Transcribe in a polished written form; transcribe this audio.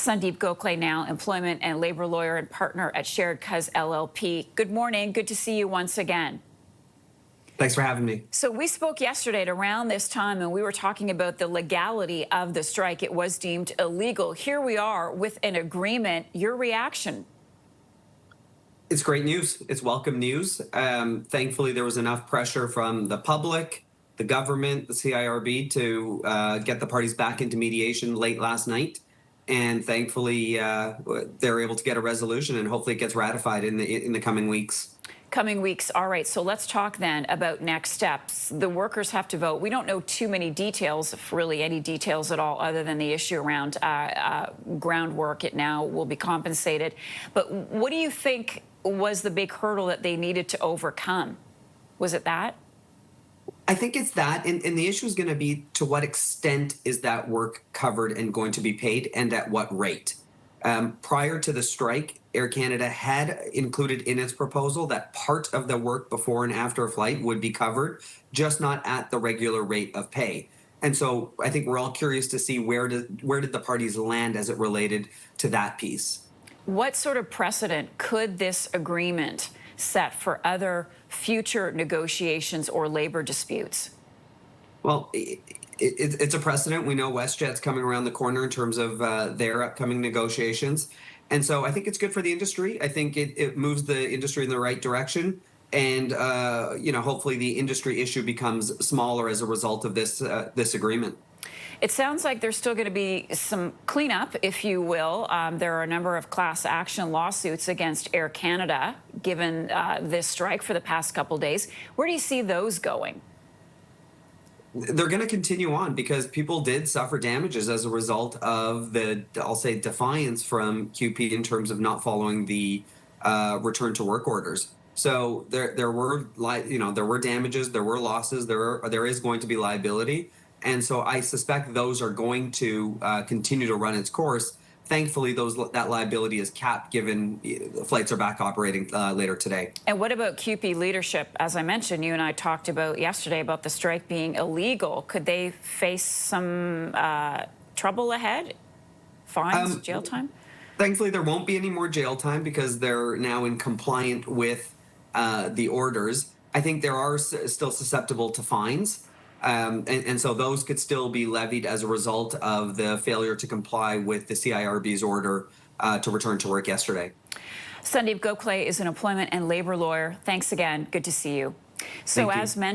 Sundeep Gokhale now, employment and labor lawyer and partner at Shared Cuz LLP. Good morning. Good to see you once again. Thanks for having me. So we spoke yesterday at around this time, and we were talking about the legality of the strike. It was deemed illegal. Here we are with an agreement. Your reaction? It's great news. It's welcome news. Thankfully, there was enough pressure from the public, the government, the CIRB to get the parties back into mediation late last night. And thankfully, they're able to get a resolution, and hopefully it gets ratified in the coming weeks. Coming weeks. All right, so let's talk then about next steps. The workers have to vote. We don't know too many details, if really any details at all, other than the issue around groundwork. It now will be compensated. But what do you think was the big hurdle that they needed to overcome? Was it that? I think it's that, and the issue is going to be to what extent is that work covered and going to be paid, and at what rate. Prior to the strike, Air Canada had included in its proposal that part of the work before and after a flight would be covered, just not at the regular rate of pay. And so I think we're all curious to see where did the parties land as it related to that piece. What sort of precedent could this agreement set for other future negotiations or labor disputes? Well, it's a precedent. We know WestJet's coming around the corner in terms of their upcoming negotiations. And so I think it's good for the industry. I think it moves the industry in the right direction. And, hopefully the industry issue becomes smaller as a result of this agreement. It sounds like there's still going to be some cleanup, if you will. There are a number of class action lawsuits against Air Canada, given this strike for the past couple days. Where do you see those going? They're going to continue on because people did suffer damages as a result of the, I'll say, defiance from CUPE in terms of not following the return to work orders. So there were damages, there were losses, there is going to be liability. And so I suspect those are going to continue to run its course. Thankfully, that liability is capped given flights are back operating later today. And what about CUPE leadership? As I mentioned, you and I talked about yesterday about the strike being illegal. Could they face some trouble ahead? Fines, jail time? Thankfully, there won't be any more jail time because they're now in compliant with the orders. I think there are still susceptible to fines. And so those could still be levied as a result of the failure to comply with the CIRB's order to return to work yesterday. Sundeep Gokhale is an employment and labor lawyer. Thanks again. Good to see you. So as mentioned,